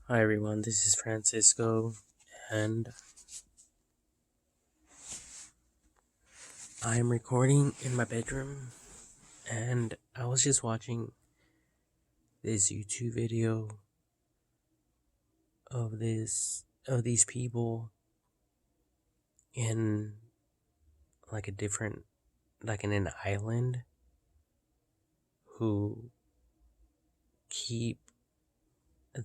Hi everyone, this is Francisco, and I'm recording in my bedroom. And I was just watching this YouTube video of these people in like a different, like in an island, who keep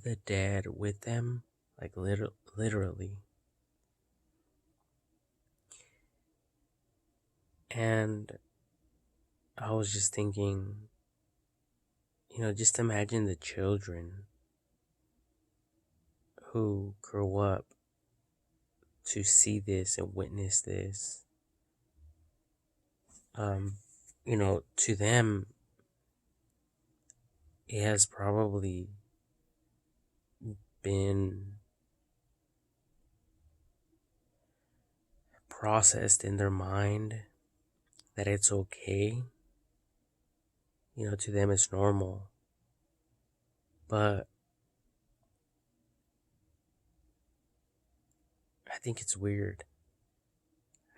the dead with them, like literally. And I was just thinking, just imagine the children who grow up to see this and witness this. To them, it has probably been processed in their mind that it's okay. To them it's normal. But I think it's weird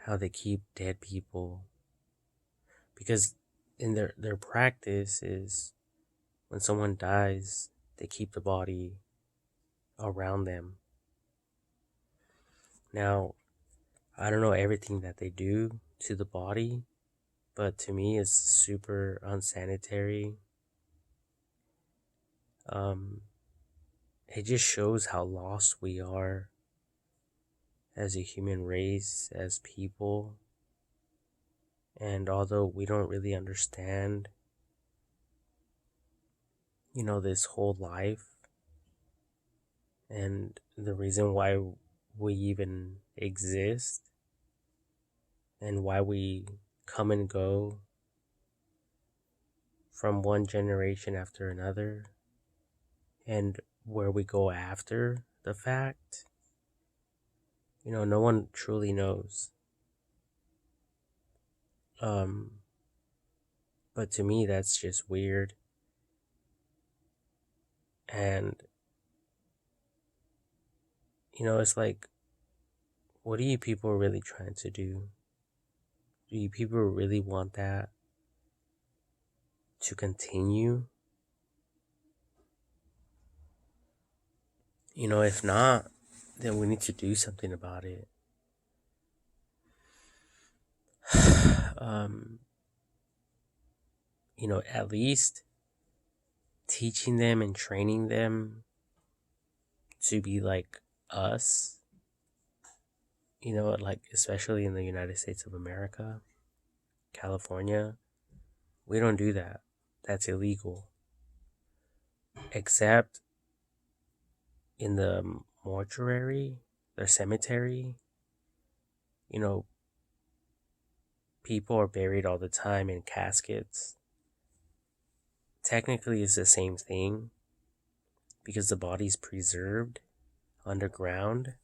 how they keep dead people, because in their practice is when someone dies, they keep the body around them. Now, I don't know everything that they do to the body, but to me it's super unsanitary. It just shows how lost we are as a human race, as people. And although we don't really understand, this whole life and the reason why we even exist and why we come and go from one generation after another and where we go after the fact, no one truly knows. But to me, that's just weird. And, it's like, what are you people really trying to do? Do you people really want that to continue? If not, then we need to do something about it. um, at least teaching them and training them to be like us, like especially in the United States of America, California, we don't do that. That's illegal. Except in the mortuary, the cemetery, you know, people are buried all the time in caskets. Technically, it's the same thing because the body's preserved underground.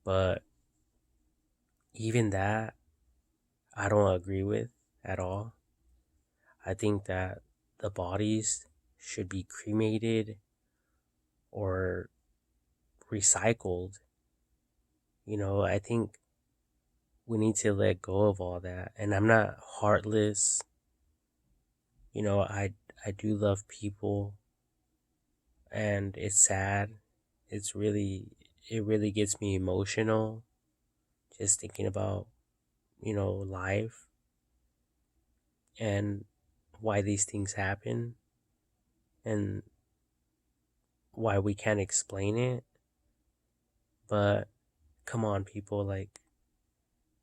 But even that, I don't agree with at all. I think that the bodies should be cremated or recycled. I think we need to let go of all that. And I'm not heartless. I do love people, and it's sad. It really gets me emotional just thinking about, life and why these things happen and why we can't explain it. But come on, people, like,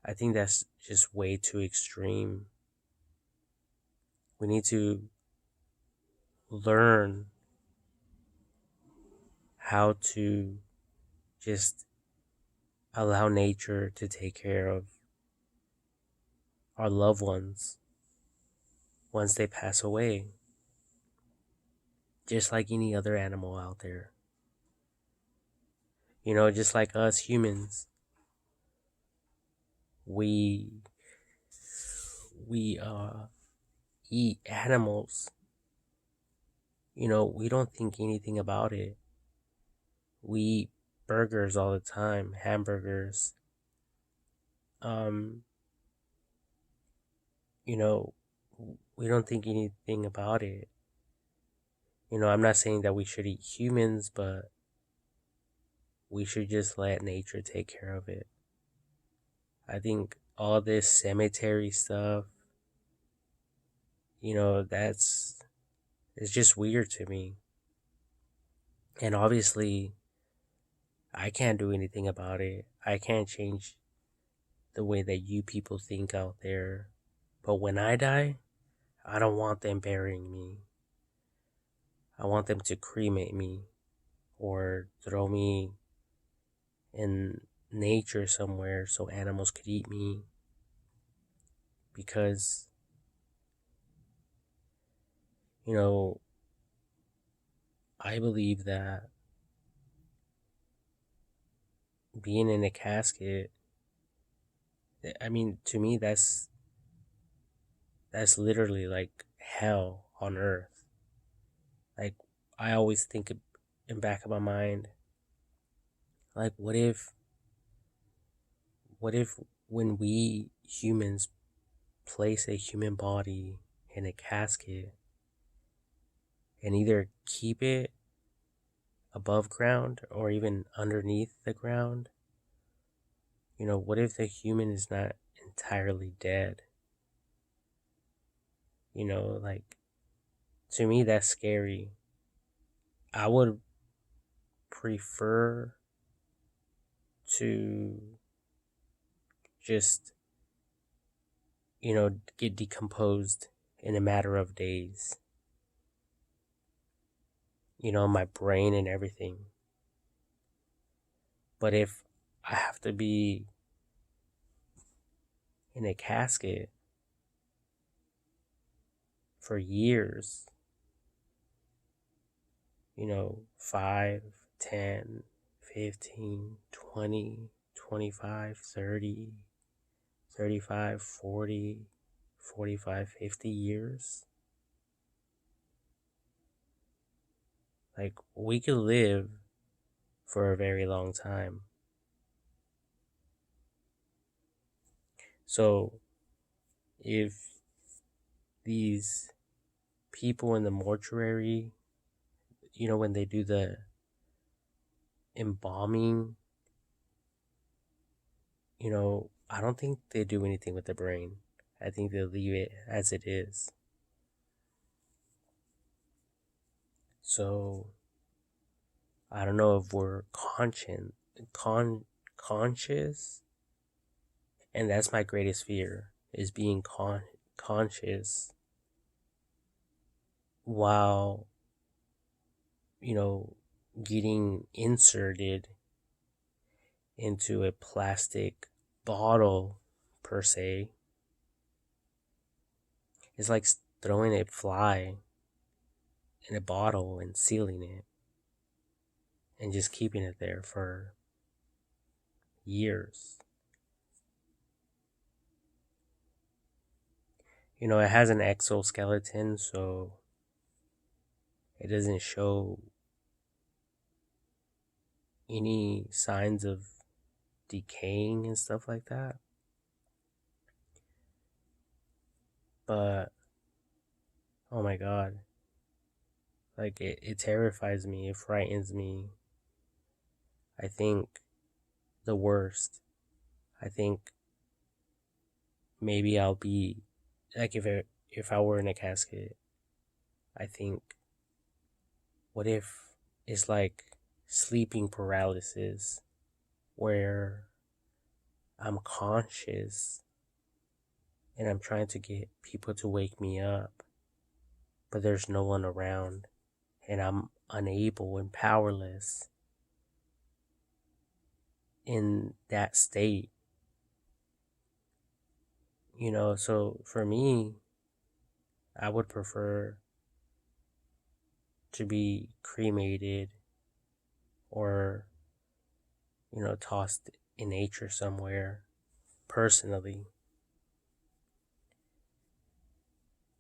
I think that's just way too extreme. We need to learn how to just allow nature to take care of our loved ones once they pass away, just like any other animal out there. Just like us humans, we we eat animals. We don't think anything about it. We eat burgers all the time, hamburgers. Um, you know, we don't think anything about it. I'm not saying that we should eat humans, but we should just let nature take care of it. I think all this cemetery stuff, that's it's just weird to me. And obviously, I can't do anything about it. I can't change the way that you people think out there. But when I die, I don't want them burying me. I want them to cremate me or throw me in nature somewhere so animals could eat me, because, you know, I believe that being in a casket, I mean, to me, that's literally like hell on earth. Like, I always think in back of my mind, like, what if when we humans place a human body in a casket and either keep it above ground or even underneath the ground, what if the human is not entirely dead? Like, to me, that's scary. I would prefer to just, get decomposed in a matter of days, my brain and everything. But if I have to be in a casket for years, 5, 10, 15, 20, 25, 30, 35, 40, 45, 50 years, like, we could live for a very long time. So if these people in the mortuary, when they do the embalming, I don't think they do anything with the brain. I think they leave it as it is. So I don't know if we're conscious, and that's my greatest fear, is being conscious while, you know, getting inserted into a plastic bottle, per se. It's like throwing a fly in a bottle and sealing it and just keeping it there for years. It has an exoskeleton, so it doesn't show any signs of decaying and stuff like that. But, oh my god, like, it terrifies me, it frightens me. I think the worst. I think maybe I'll be, like, if I were in a casket, I think, what if it's like sleeping paralysis, where I'm conscious and I'm trying to get people to wake me up, but there's no one around and I'm unable and powerless in that state. So for me, I would prefer to be cremated or, tossed in nature somewhere, personally.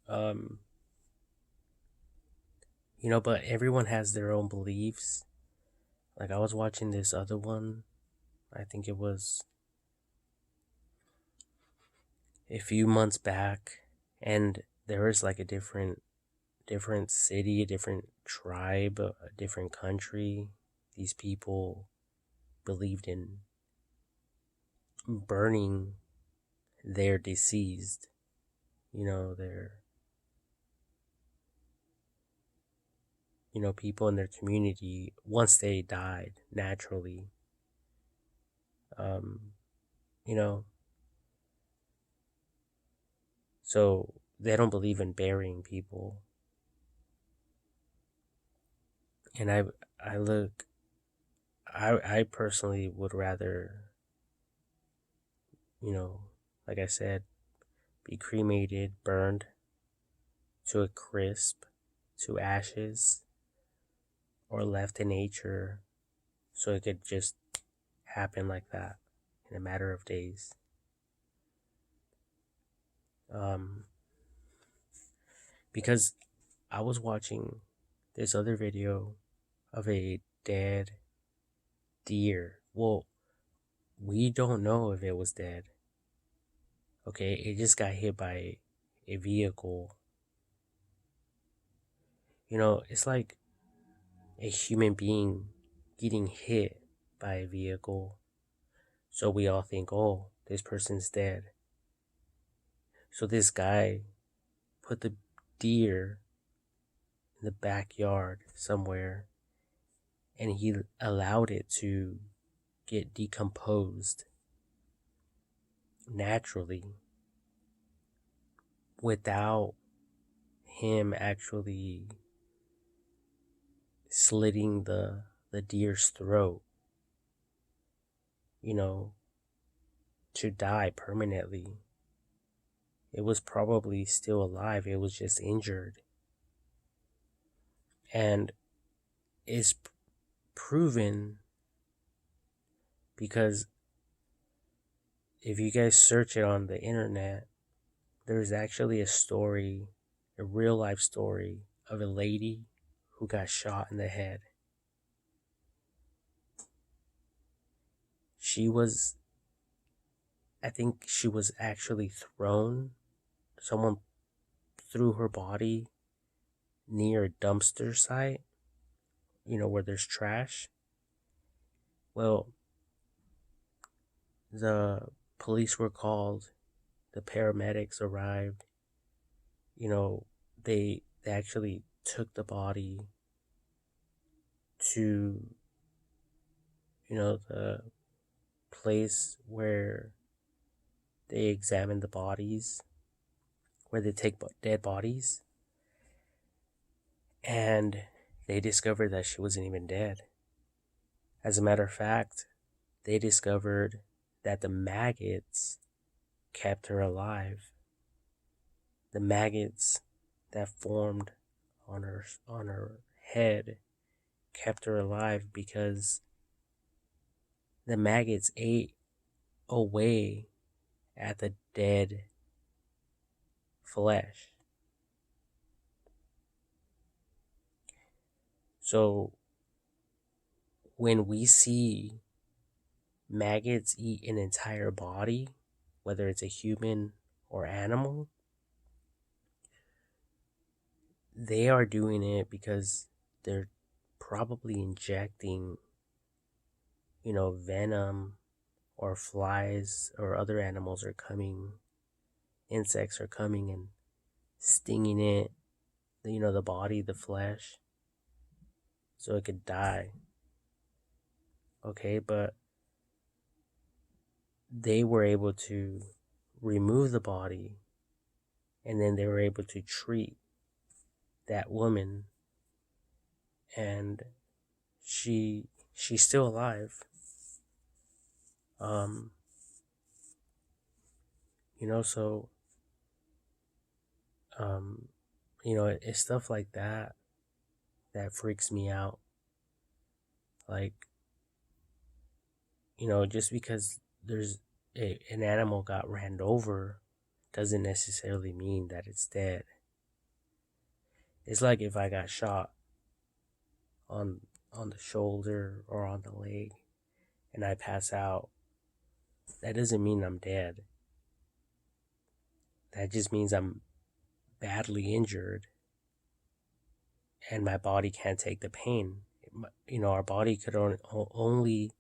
Um, but everyone has their own beliefs Like I was watching this other one. I think it was a few months back, and there was like a different city, a different tribe, a different country. These people believed in burning their deceased, their people in their community once they died naturally. Um, you know, so they don't believe in burying people. And I look, I personally would rather, you know, like I said, be cremated, burned to a crisp, to ashes, or left in nature so it could just happen like that in a matter of days. Um, because I was watching this other video of a dead deer. Well, we don't know if it was dead. Okay, it just got hit by a vehicle. It's like a human being getting hit by a vehicle. So we all think, oh, this person's dead. So this guy put the deer in the backyard somewhere and he allowed it to get decomposed naturally without him actually slitting the deer's throat, you know, to die permanently. It was probably still alive, it was just injured. And it's proven because if you guys search it on the internet, there's actually a story, a real life story of a lady who got shot in the head. She was, I think she was actually thrown. Someone threw her body near a dumpster site, where there's trash. Well, the police were called, the paramedics arrived, they actually took the body to, the place where they examine the bodies, where they take dead bodies, and they discovered that she wasn't even dead. As a matter of fact, they discovered that the maggots kept her alive. The maggots that formed on her head kept her alive because the maggots ate away at the dead flesh. So when we see maggots eat an entire body, whether it's a human or animal, they are doing it because they're probably injecting, venom, or flies or other animals are coming, insects are coming and stinging it, the body, the flesh, so it could die. Okay, but they were able to remove the body and then they were able to treat that woman, and she's still alive. um so um it's stuff like that freaks me out. Like, just because an animal got ran over doesn't necessarily mean that it's dead. It's like if I got shot on on the shoulder or on the leg and I pass out, that doesn't mean I'm dead. That just means I'm badly injured and my body can't take the pain. Our body could only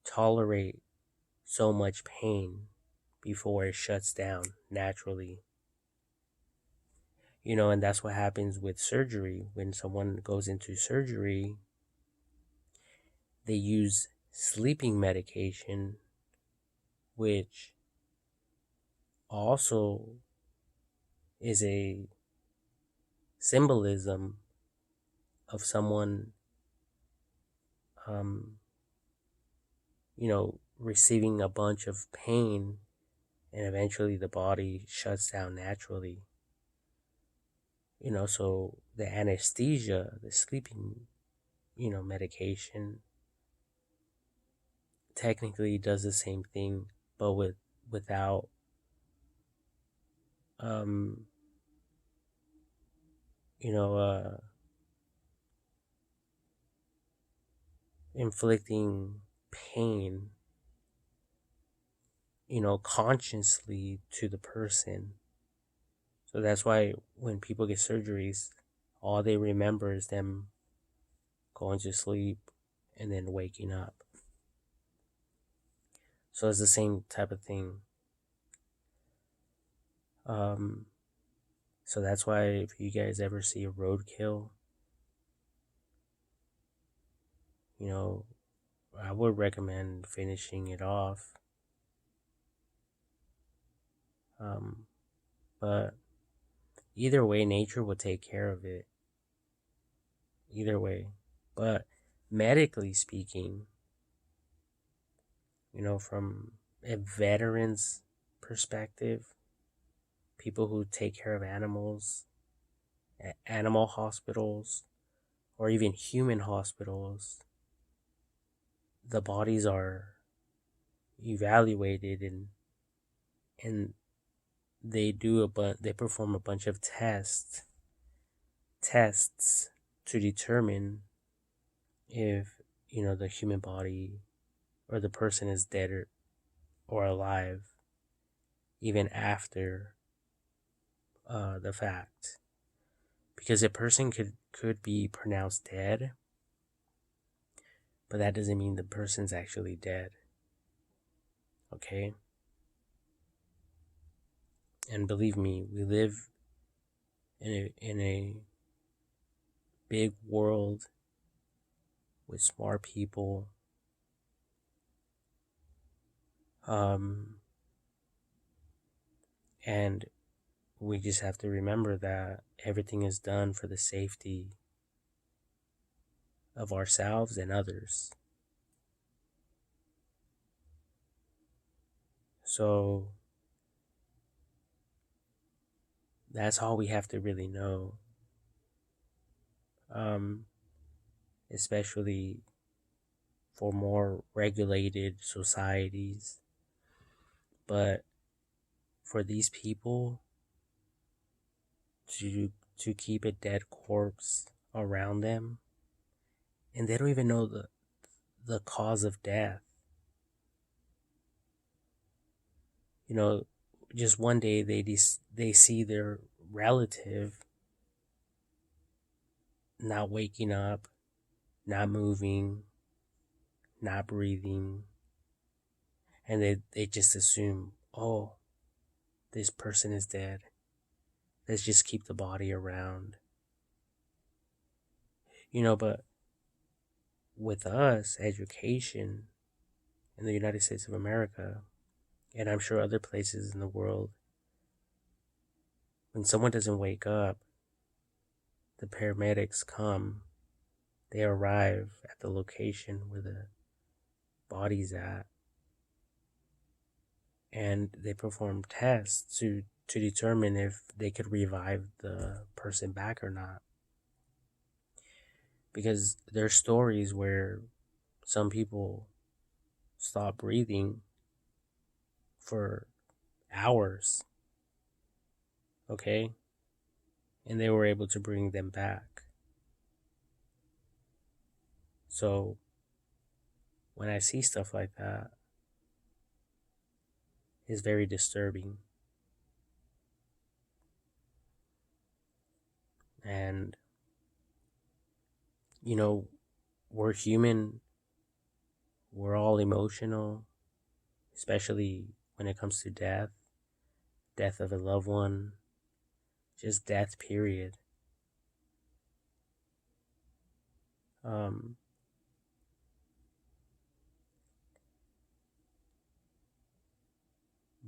tolerate so much pain before it shuts down naturally. And that's what happens with surgery. When someone goes into surgery, they use sleeping medication, which also is a symbolism of someone, um, receiving a bunch of pain and eventually the body shuts down naturally. So the anesthesia, the sleeping, medication technically does the same thing, but without um you know inflicting pain consciously to the person. So that's why when people get surgeries, all they remember is them going to sleep and then waking up. So it's the same type of thing. So that's why if you guys ever see a roadkill, I would recommend finishing it off. But either way, nature will take care of it. Either way. But medically speaking, from a veteran's perspective, people who take care of animals at animal hospitals or even human hospitals, the bodies are evaluated and they perform a bunch of tests to determine if the human body or the person is dead or alive even after the fact, because a person could be pronounced dead, but that doesn't mean the person's actually dead. Okay? And believe me, we live in a big world with smart people. And we just have to remember that everything is done for the safety of ourselves and others. So that's all we have to really know. Especially for more regulated societies. But for these people to keep a dead corpse around them, and they don't even know the cause of death. Just one day they see their relative not waking up, not moving, not breathing, and they just assume, oh, this person is dead. Let's just keep the body around. But with us, education in the United States of America, and I'm sure other places in the world, when someone doesn't wake up, the paramedics come, they arrive at the location where the body's at, and they perform tests to determine if they could revive the person back or not. Because there's stories where some people stop breathing for hours, okay? And they were able to bring them back. So when I see stuff like that, it's very disturbing. And, you know, we're human, we're all emotional, especially when it comes to death of a loved one, just death, period. Um,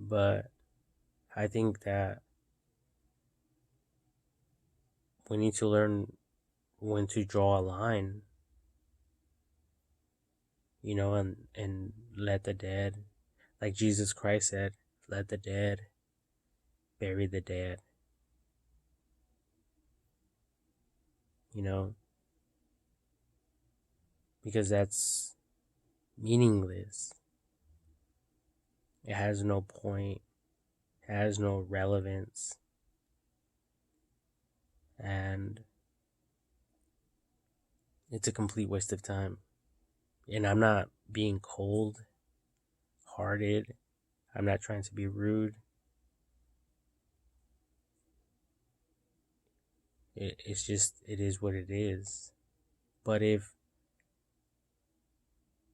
but I think that we need to learn when to draw a line, and let the dead, like Jesus Christ said, let the dead bury the dead, you know, because that's meaningless. It has no point, it has no relevance, and it's a complete waste of time. And I'm not being cold hearted, I'm not trying to be rude. It's just, it is what it is. But if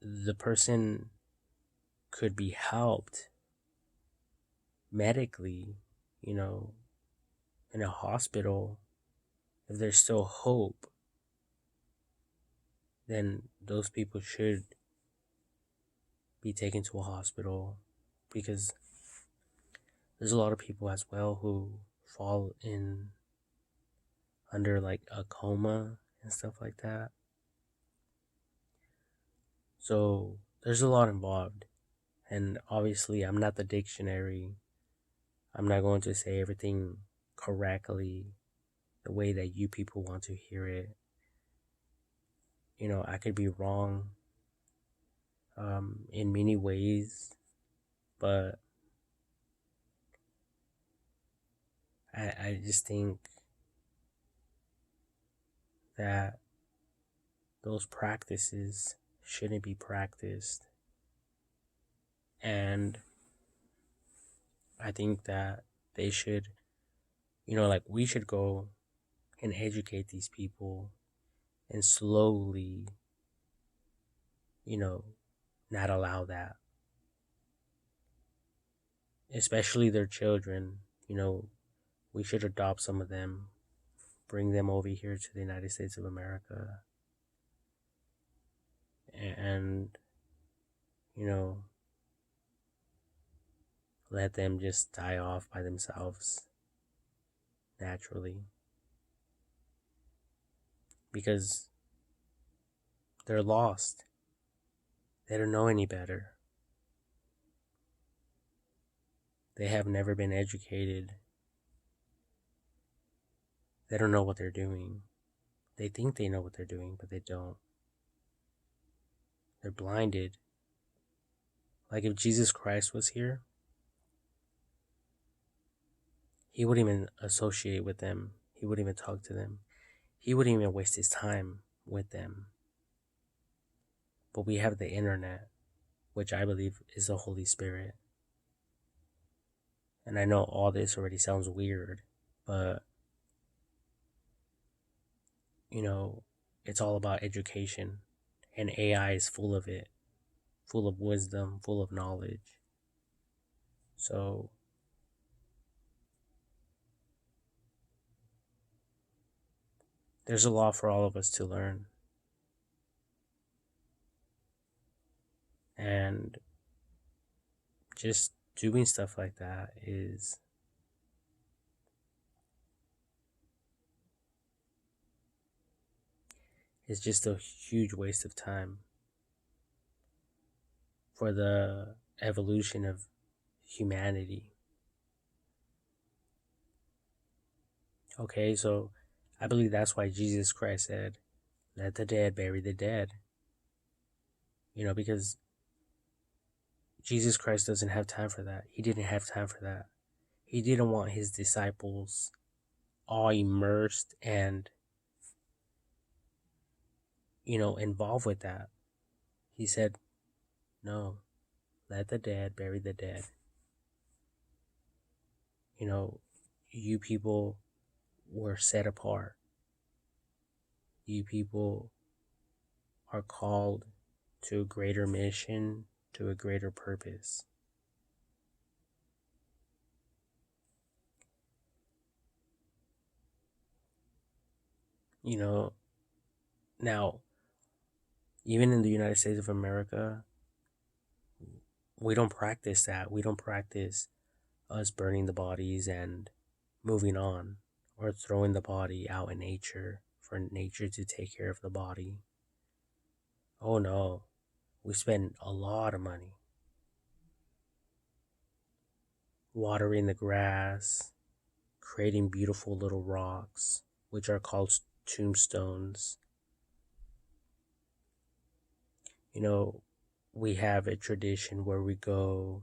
the person could be helped medically, you know, in a hospital, if there's still hope, then those people should be taken to a hospital, because there's a lot of people as well who fall in under like a coma and stuff like that. So there's a lot involved. And obviously, I'm not the dictionary. I'm not going to say everything correctly the way that you people want to hear it. I could be wrong in many ways, but I just think that those practices shouldn't be practiced. And I think that they should, like we should go and educate these people and slowly, you know, not allow that. Especially their children, we should adopt some of them, bring them over here to the United States of America, and, you know, let them just die off by themselves naturally. Because they're lost. They don't know any better. They have never been educated. They don't know what they're doing. They think they know what they're doing, but they don't. They're blinded. Like if Jesus Christ was here, he wouldn't even associate with them. He wouldn't even talk to them. He wouldn't even waste his time with them. But we have the internet, which I believe is the Holy Spirit. And I know all this already sounds weird, but, it's all about education. And AI is full of it, full of wisdom, full of knowledge. So, there's a lot for all of us to learn. And just doing stuff like that is just a huge waste of time for the evolution of humanity. Okay, so I believe that's why Jesus Christ said, let the dead bury the dead. Because Jesus Christ doesn't have time for that. He didn't have time for that. He didn't want his disciples all immersed and involved with that. He said, no, let the dead bury the dead. You know, you people were set apart. You people are called to a greater mission, to a greater purpose. You know, now, even in the United States of America, we don't practice that. We don't practice us burning the bodies and moving on, or throwing the body out in nature for nature to take care of the body. Oh no, we spend a lot of money watering the grass, creating beautiful little rocks, which are called tombstones. You know, we have a tradition where we go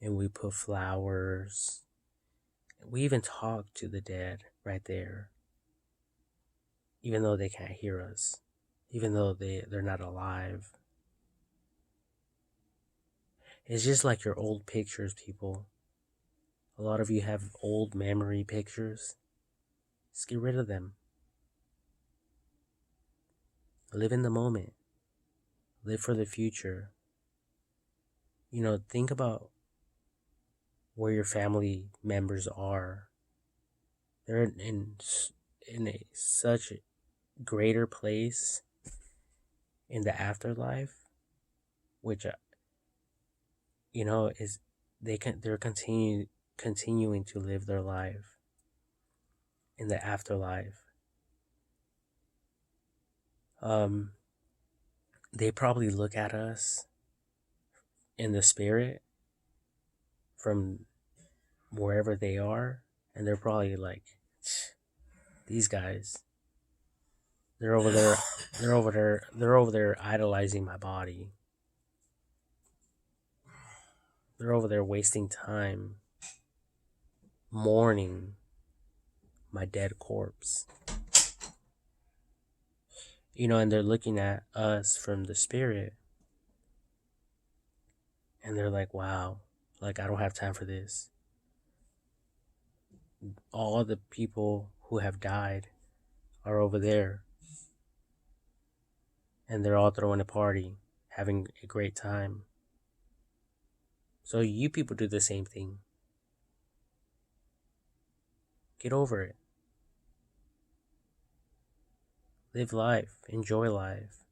and we put flowers. We even talk to the dead right there, even though they can't hear us, even though they're not alive. It's just like your old pictures, people. A lot of you have old memory pictures. Just get rid of them. Live in the moment. Live for the future. Think about where your family members are. They're in such a greater place in the afterlife, which is they're continuing to live their life in the afterlife. They probably look at us in the spirit from wherever they are, and they're probably like, these guys, they're over there, they're over there idolizing my body. They're over there wasting time mourning my dead corpse. And they're looking at us from the spirit, and they're like, wow, like, I don't have time for this. All the people who have died are over there, and they're all throwing a party, having a great time. So you people do the same thing. Get over it. Live life. Enjoy life.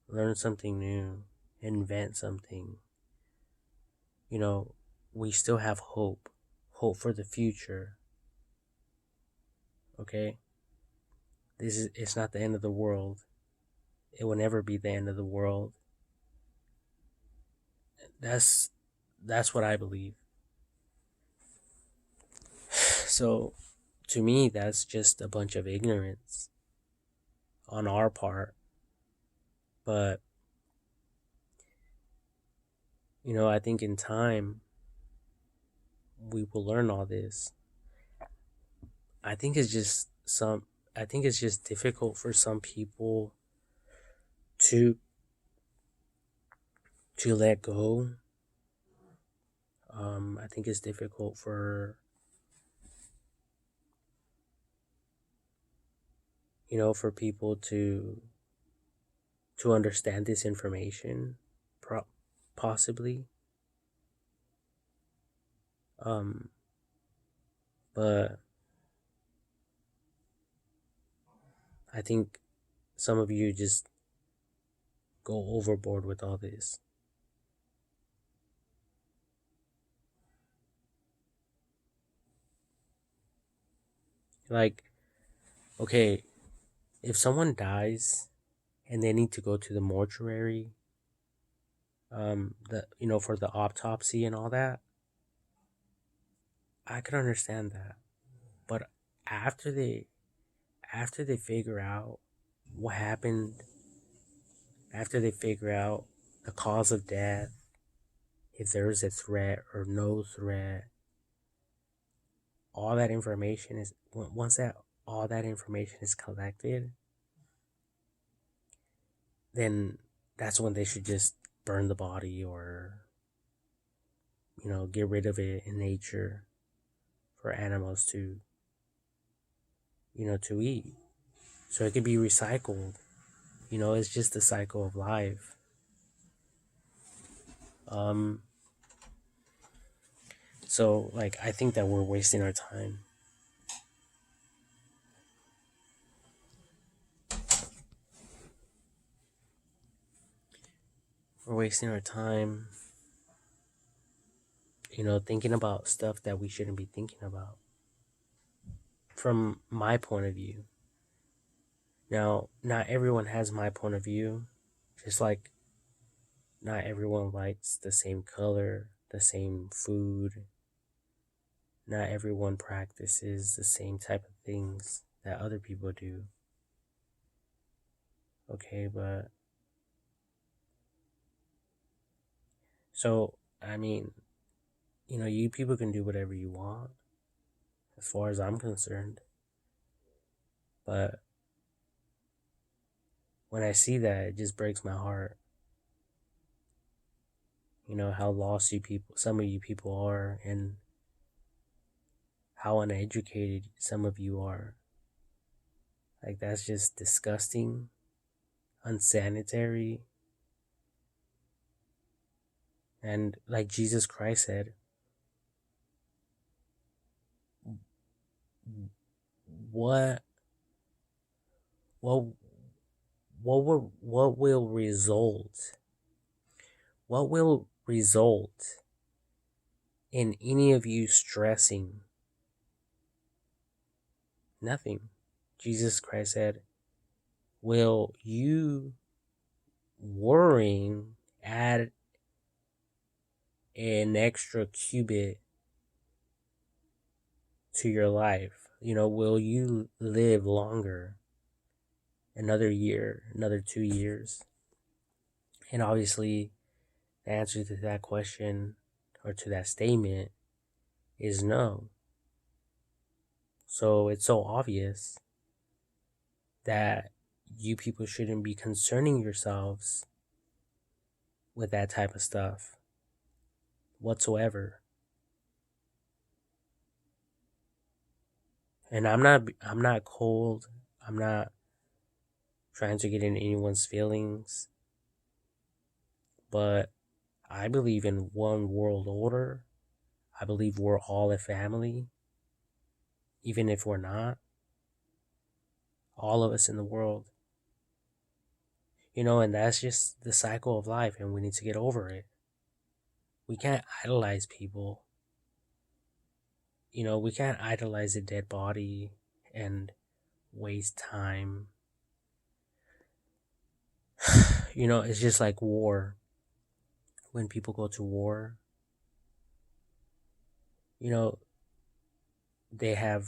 Learn something new. Invent something. We still have hope. Hope for the future. Okay? It's not the end of the world. It will never be the end of the world. That's what I believe. So, to me, that's just a bunch of ignorance on our part. But, I think in time, we will learn all this. I think it's just difficult for some people to let go. I think it's difficult for people to understand this information, possibly. But I think some of you just go overboard with all this. Like, okay, if someone dies and they need to go to the mortuary, for the autopsy and all that, I could understand that. But after they figure out what happened, after they figure out the cause of death, if there is a threat or no threat, all that information is collected, then that's when they should just burn the body or, get rid of it in nature for animals to, to eat. So it could be recycled. It's just the cycle of life. Um, so like I think that we're wasting our time. We're wasting our time, thinking about stuff that we shouldn't be thinking about. From my point of view. Now, not everyone has my point of view, just like not everyone likes the same color, the same food. Not everyone practices the same type of things that other people do. Okay, but so, I mean, you people can do whatever you want, as far as I'm concerned. But when I see that, it just breaks my heart. How lost some of you people are, and how uneducated some of you are. Like, that's just disgusting, unsanitary. And like Jesus Christ said, what what what will result in any of you stressing? Nothing. Jesus Christ said, will you worrying add an extra cubit to your life? Will you live longer? Another year, another 2 years? And obviously, the answer to that question or to that statement is no. So it's so obvious that you people shouldn't be concerning yourselves with that type of stuff whatsoever. And I'm not cold. I'm not trying to get in anyone's feelings, but I believe in one world order. I believe we're all a family, even if we're not. All of us in the world. And that's just the cycle of life, and we need to get over it. We can't idolize people. We can't idolize a dead body and waste time. It's just like war. When people go to war, they have